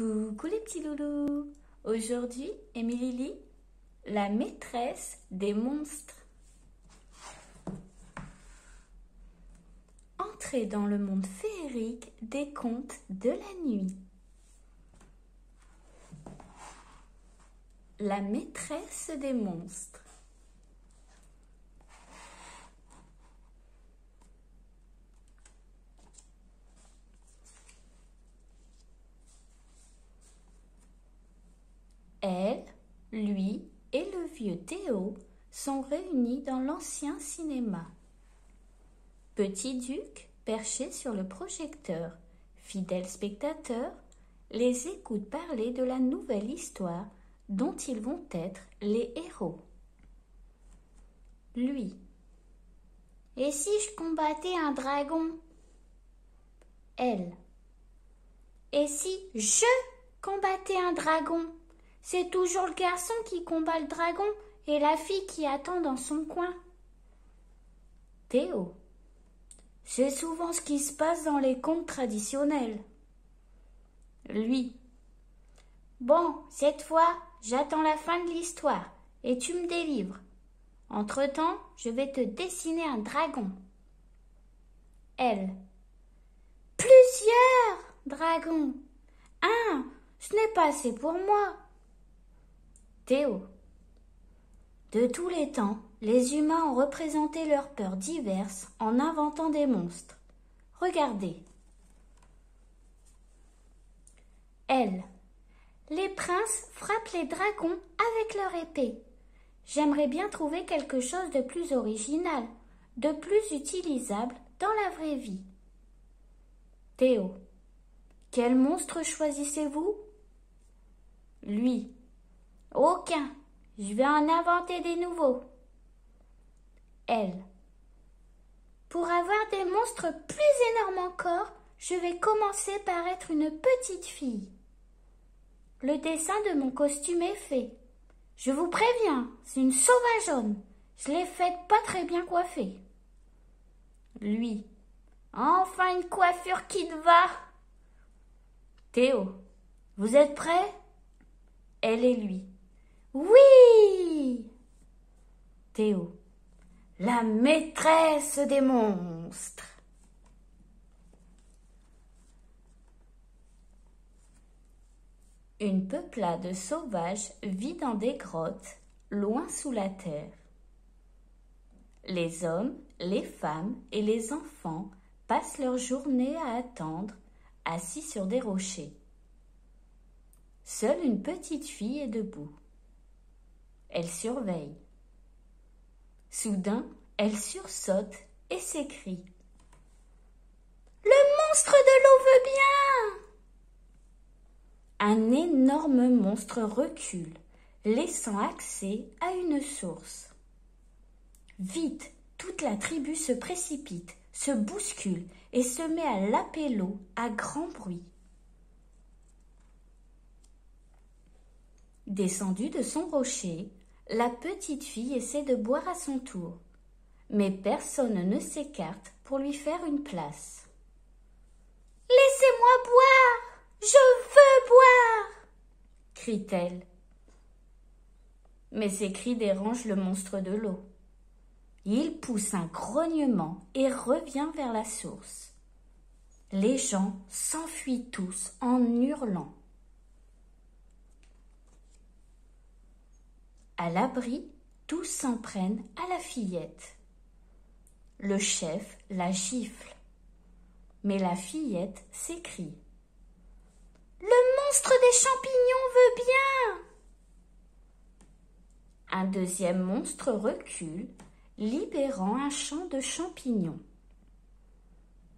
Coucou les petits loulous. Aujourd'hui, Émilie lit La maîtresse des monstres. Entrez dans le monde féerique des contes de la nuit. La maîtresse des monstres. Elle, lui et le vieux Théo sont réunis dans l'ancien cinéma. Petit Duc, perché sur le projecteur, fidèle spectateur, les écoute parler de la nouvelle histoire dont ils vont être les héros. Lui. Et si je combattais un dragon? Elle. Et si je combattais un dragon? C'est toujours le garçon qui combat le dragon et la fille qui attend dans son coin. Théo. C'est souvent ce qui se passe dans les contes traditionnels. Lui. Bon, cette fois, j'attends la fin de l'histoire et tu me délivres. Entre-temps, je vais te dessiner un dragon. Elle. Plusieurs dragons. Un, ce n'est pas assez pour moi. Théo. De tous les temps, les humains ont représenté leurs peurs diverses en inventant des monstres. Regardez. Elle. Les princes frappent les dragons avec leur épée. J'aimerais bien trouver quelque chose de plus original, de plus utilisable dans la vraie vie. Théo. Quel monstre choisissez-vous? Lui. Aucun. Je vais en inventer des nouveaux. Elle. Pour avoir des monstres plus énormes encore, je vais commencer par être une petite fille. Le dessin de mon costume est fait. Je vous préviens, c'est une sauvageonne. Je l'ai faite pas très bien coiffée. Lui. Enfin une coiffure qui te va. Théo. Vous êtes prêts? Elle et lui. Oui! Théo. La maîtresse des monstres. Une peuplade sauvage vit dans des grottes, loin sous la terre. Les hommes, les femmes et les enfants passent leur journée à attendre, assis sur des rochers. Seule une petite fille est debout. Elle surveille. Soudain, elle sursaute et s'écrie. Le monstre de l'eau veut bien! Un énorme monstre recule, laissant accès à une source. Vite, toute la tribu se précipite, se bouscule et se met à laper l'eau à grand bruit. Descendue de son rocher, la petite fille essaie de boire à son tour, mais personne ne s'écarte pour lui faire une place. « Laissez-moi boire! Je veux boire !» crie-t-elle. Mais ses cris dérangent le monstre de l'eau. Il pousse un grognement et revient vers la source. Les gens s'enfuient tous en hurlant. À l'abri, tous s'en prennent à la fillette. Le chef la gifle. Mais la fillette s'écrie. « Le monstre des champignons veut bien !» Un deuxième monstre recule, libérant un champ de champignons.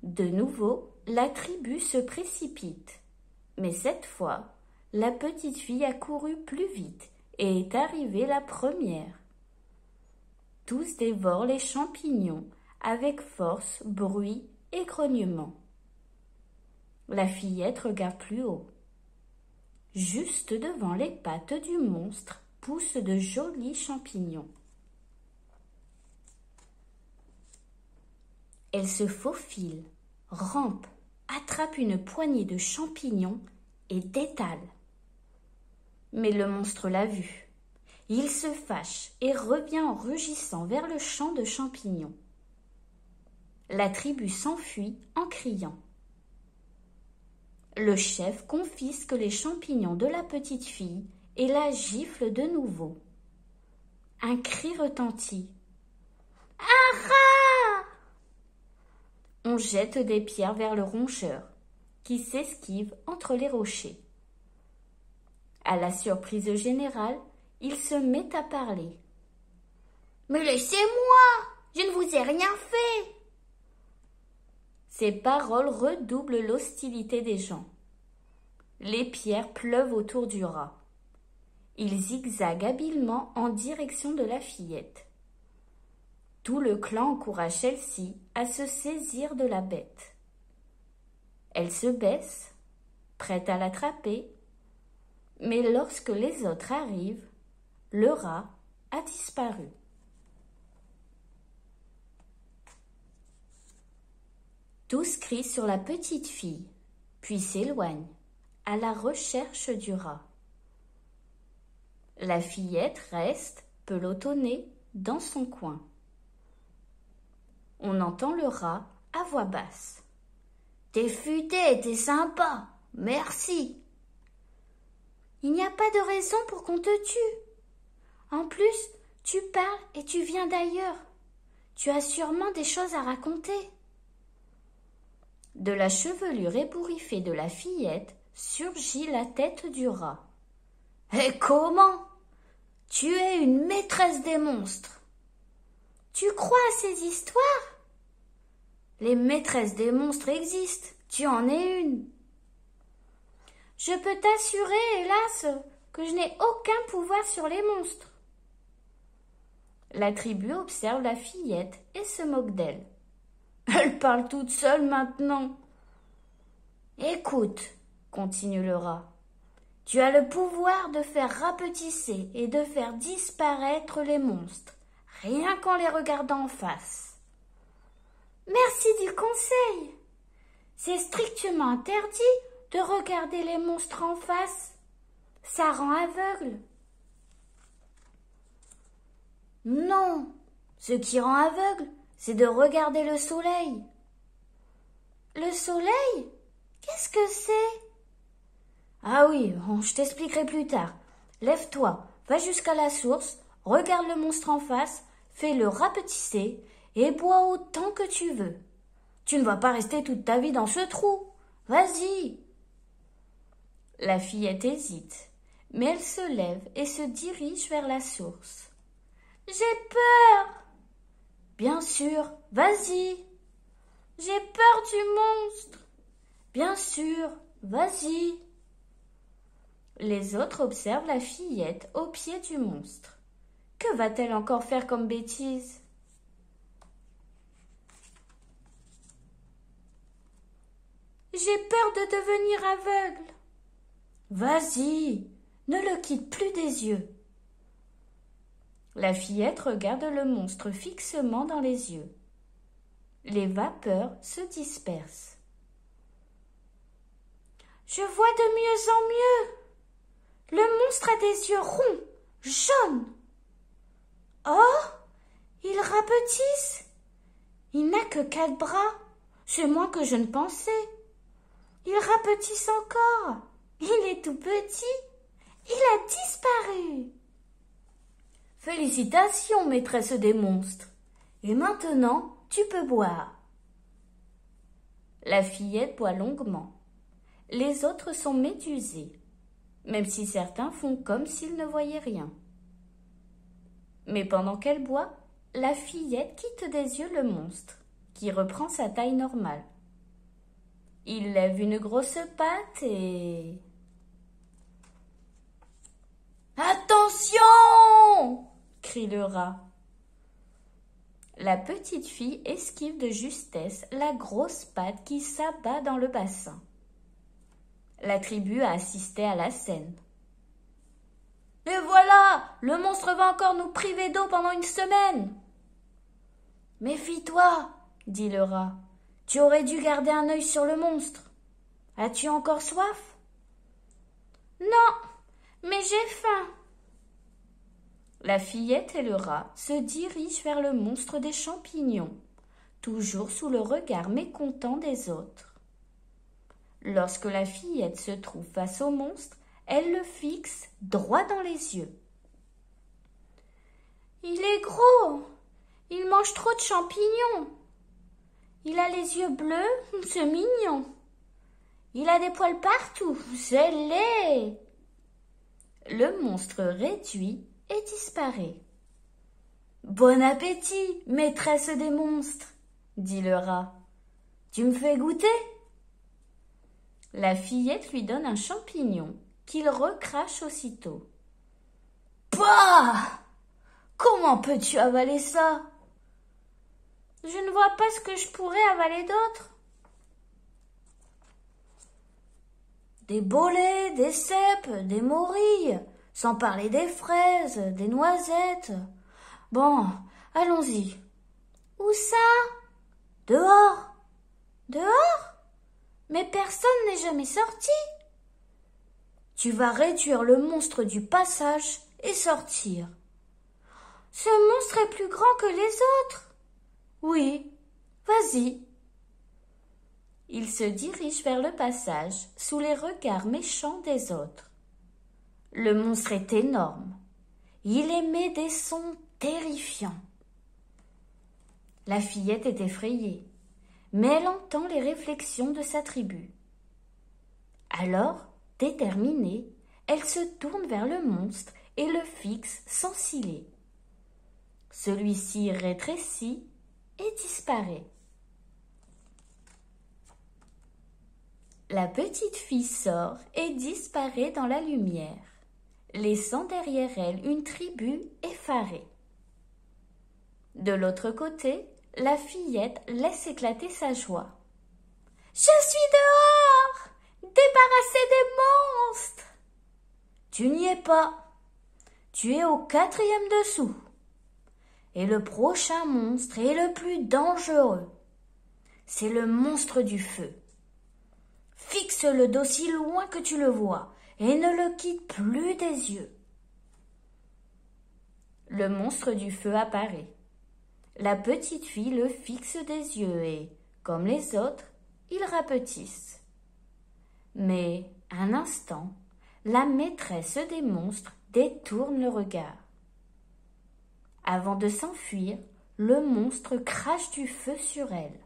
De nouveau, la tribu se précipite. Mais cette fois, la petite fille a couru plus vite et est arrivée la première. Tous dévorent les champignons avec force, bruit et grognement. La fillette regarde plus haut. Juste devant les pattes du monstre poussent de jolis champignons. Elle se faufile, rampe, attrape une poignée de champignons et d'étale. Mais le monstre l'a vu. Il se fâche et revient en rugissant vers le champ de champignons. La tribu s'enfuit en criant. Le chef confisque les champignons de la petite fille et la gifle de nouveau. Un cri retentit. « Ah !» On jette des pierres vers le rongeur, qui s'esquive entre les rochers. À la surprise générale, il se met à parler. « Mais laissez-moi! Je ne vous ai rien fait !» Ces paroles redoublent l'hostilité des gens. Les pierres pleuvent autour du rat. Il zigzague habilement en direction de la fillette. Tout le clan encourage celle-ci à se saisir de la bête. Elle se baisse, prête à l'attraper, mais lorsque les autres arrivent, le rat a disparu. Tous crient sur la petite fille, puis s'éloignent, à la recherche du rat. La fillette reste, pelotonnée, dans son coin. On entend le rat à voix basse. « T'es futé, t'es sympa, merci !» Il n'y a pas de raison pour qu'on te tue. En plus, tu parles et tu viens d'ailleurs. Tu as sûrement des choses à raconter. De la chevelure ébouriffée de la fillette surgit la tête du rat. « Et comment ? Tu es une maîtresse des monstres. Tu crois à ces histoires ? Les maîtresses des monstres existent, tu en es une. Je peux t'assurer, hélas, que je n'ai aucun pouvoir sur les monstres. » La tribu observe la fillette et se moque d'elle. Elle parle toute seule maintenant. « Écoute, » continue le rat, « tu as le pouvoir de faire rapetisser et de faire disparaître les monstres, rien qu'en les regardant en face. »« Merci du conseil. C'est strictement interdit de regarder les monstres en face. Ça rend aveugle. »« Non, ce qui rend aveugle, c'est de regarder le soleil. »« Le soleil ? Qu'est-ce que c'est ? » ?»« Ah oui, je t'expliquerai plus tard. Lève-toi, va jusqu'à la source, regarde le monstre en face, fais-le rapetisser et bois autant que tu veux. Tu ne vas pas rester toute ta vie dans ce trou. Vas-y. » La fillette hésite, mais elle se lève et se dirige vers la source. « J'ai peur. »« Bien sûr, vas-y. »« J'ai peur du monstre. »« Bien sûr, vas-y. » Les autres observent la fillette au pied du monstre. Que va-t-elle encore faire comme bêtise ? « J'ai peur de devenir aveugle. »« Vas-y, ne le quitte plus des yeux. » La fillette regarde le monstre fixement dans les yeux. Les vapeurs se dispersent. « Je vois de mieux en mieux. Le monstre a des yeux ronds, jaunes. Oh, il rapetisse. Il n'a que 4 bras. C'est moins que je ne pensais. Il rapetisse encore. Il est tout petit. Il a disparu. » « Félicitations, maîtresse des monstres. Et maintenant, tu peux boire. » La fillette boit longuement. Les autres sont médusés, même si certains font comme s'ils ne voyaient rien. Mais pendant qu'elle boit, la fillette quitte des yeux le monstre, qui reprend sa taille normale. Il lève une grosse patte et... « Attention !» crie le rat. La petite fille esquive de justesse la grosse patte qui s'abat dans le bassin. La tribu a assisté à la scène. « Et voilà, le monstre va encore nous priver d'eau pendant une semaine. »« Méfie-toi, » dit le rat. « Tu aurais dû garder un œil sur le monstre. As-tu encore soif ? Non, mais j'ai faim. La fillette et le rat se dirigent vers le monstre des champignons, toujours sous le regard mécontent des autres. Lorsque la fillette se trouve face au monstre, elle le fixe droit dans les yeux. Il est gros, il mange trop de champignons. Il a les yeux bleus, c'est mignon. Il a des poils partout, c'est laid. Le monstre réduit et disparaît. Bon appétit, maîtresse des monstres, dit le rat. Tu me fais goûter? La fillette lui donne un champignon qu'il recrache aussitôt. Bah! Comment peux-tu avaler ça? Je ne vois pas ce que je pourrais avaler d'autre. Des bolets, des cèpes, des morilles, sans parler des fraises, des noisettes. Bon, allons-y. Où ça? Dehors. Dehors? Mais personne n'est jamais sorti. Tu vas réduire le monstre du passage et sortir. Ce monstre est plus grand que les autres. Oui, vas-y. Il se dirige vers le passage sous les regards méchants des autres. Le monstre est énorme. Il émet des sons terrifiants. La fillette est effrayée, mais elle entend les réflexions de sa tribu. Alors, déterminée, elle se tourne vers le monstre et le fixe sans ciller. Celui-ci rétrécit et disparaît. La petite fille sort et disparaît dans la lumière, laissant derrière elle une tribu effarée. De l'autre côté, la fillette laisse éclater sa joie. « Je suis dehors, débarrassée des monstres !»« Tu n'y es pas, tu es au 4e dessous. Et le prochain monstre est le plus dangereux. C'est le monstre du feu. Fixe-le d'aussi loin que tu le vois et ne le quitte plus des yeux. » Le monstre du feu apparaît. La petite fille le fixe des yeux et, comme les autres, ils rapetissent. Mais, un instant, la maîtresse des monstres détourne le regard. Avant de s'enfuir, le monstre crache du feu sur elle.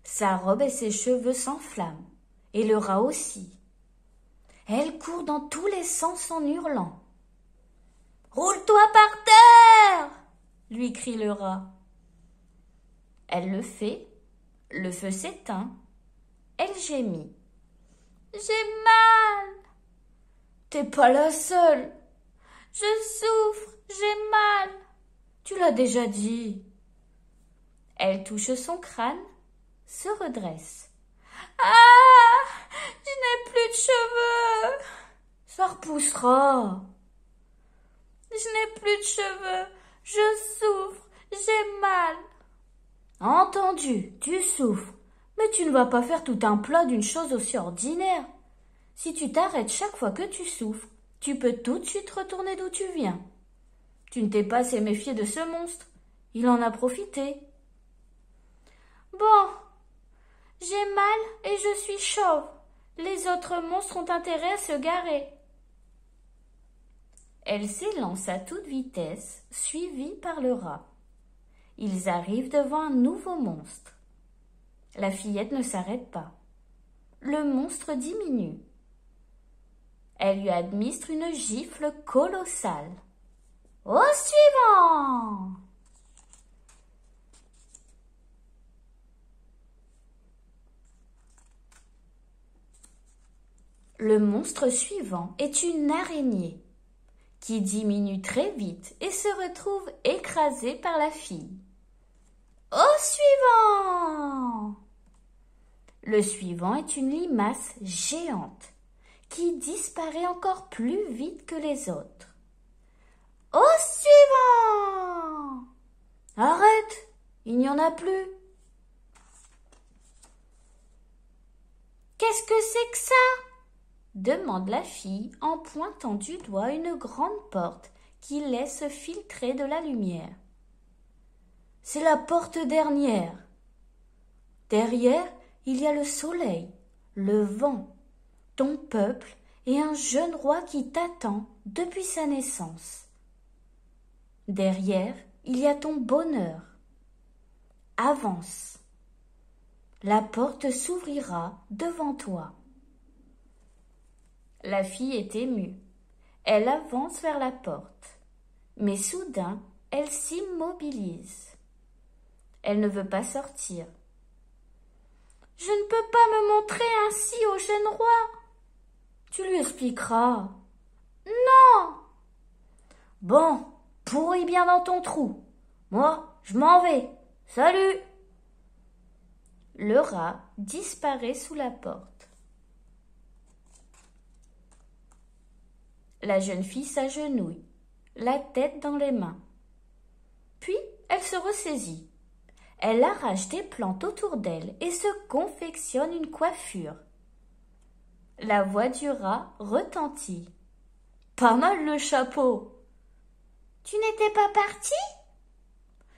Sa robe et ses cheveux s'enflamment, et le rat aussi. Elle court dans tous les sens en hurlant. « Roule-toi par terre !» lui crie le rat. Elle le fait, le feu s'éteint, elle gémit. « J'ai mal !»« T'es pas la seule !»« Je souffre, j'ai mal !» Tu l'as déjà dit. Elle touche son crâne, se redresse. « Ah, je n'ai plus de cheveux !»« Ça repoussera. »« Je n'ai plus de cheveux, je souffre, j'ai mal. » Entendu, tu souffres, mais tu ne vas pas faire tout un plat d'une chose aussi ordinaire. Si tu t'arrêtes chaque fois que tu souffres, tu peux tout de suite retourner d'où tu viens. Tu ne t'es pas assez méfié de ce monstre, il en a profité. Bon, j'ai mal et je suis chauve. Les autres monstres ont intérêt à se garer. Elle s'élance à toute vitesse, suivie par le rat. Ils arrivent devant un nouveau monstre. La fillette ne s'arrête pas. Le monstre diminue. Elle lui administre une gifle colossale. Au suivant! Le monstre suivant est une araignée qui diminue très vite et se retrouve écrasée par la fille. Au suivant! Le suivant est une limace géante qui disparaît encore plus vite que les autres. Au suivant! Il n'y en a plus. Quel qu'est-ce que c'est que ça? Demande la fille en pointant du doigt une grande porte qui laisse filtrer de la lumière. C'est la porte dernière. Derrière, il y a le soleil, le vent, ton peuple et un jeune roi qui t'attend depuis sa naissance. Derrière, il y a ton bonheur. Avance. La porte s'ouvrira devant toi. La fille est émue. Elle avance vers la porte. Mais soudain, elle s'immobilise. Elle ne veut pas sortir. Je ne peux pas me montrer ainsi au jeune roi. Tu lui expliqueras. Non. Bon, pourris bien dans ton trou. Moi, je m'en vais. Salut. Le rat disparaît sous la porte. La jeune fille s'agenouille, la tête dans les mains. Puis, elle se ressaisit. Elle arrache des plantes autour d'elle et se confectionne une coiffure. La voix du rat retentit. Pas mal le chapeau. Tu n'étais pas parti?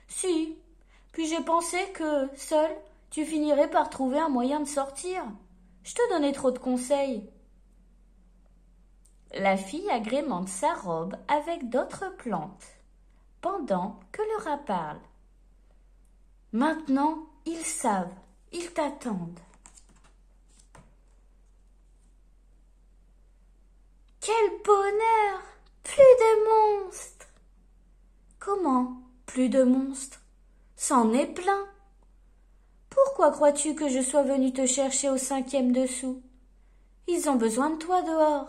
Si. Puis j'ai pensé que, seule, tu finirais par trouver un moyen de sortir. Je te donnais trop de conseils. La fille agrémente sa robe avec d'autres plantes, pendant que le rat parle. Maintenant, ils savent, ils t'attendent. Quel bonheur! Plus de monstres! Comment, plus de monstres? C'en est plein. Pourquoi crois-tu que je sois venue te chercher au 5e dessous? Ils ont besoin de toi dehors.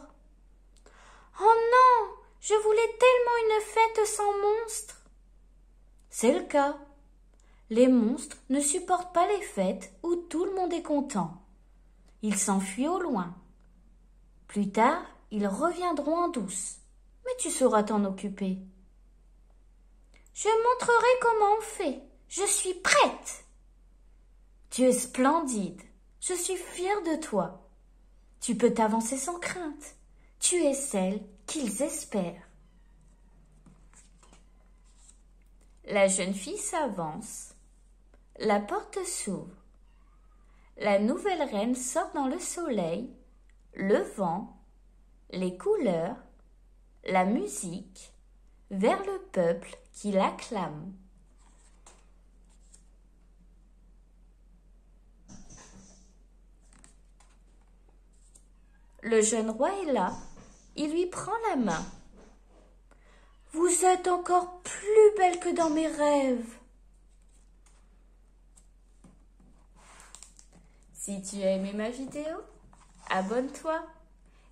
Oh non! Je voulais tellement une fête sans monstres! C'est le cas. Les monstres ne supportent pas les fêtes où tout le monde est content. Ils s'enfuient au loin. Plus tard, ils reviendront en douce. Mais tu sauras t'en occuper. Je montrerai comment on fait. Je suis prête. Tu es splendide. Je suis fière de toi. Tu peux t'avancer sans crainte. Tu es celle qu'ils espèrent. La jeune fille s'avance. La porte s'ouvre. La nouvelle reine sort dans le soleil, le vent, les couleurs, la musique, vers le peuple qui l'acclame. Le jeune roi est là. Il lui prend la main. Vous êtes encore plus belle que dans mes rêves. Si tu as aimé ma vidéo, abonne-toi.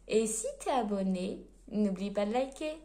Et si tu es abonné, n'oublie pas de liker.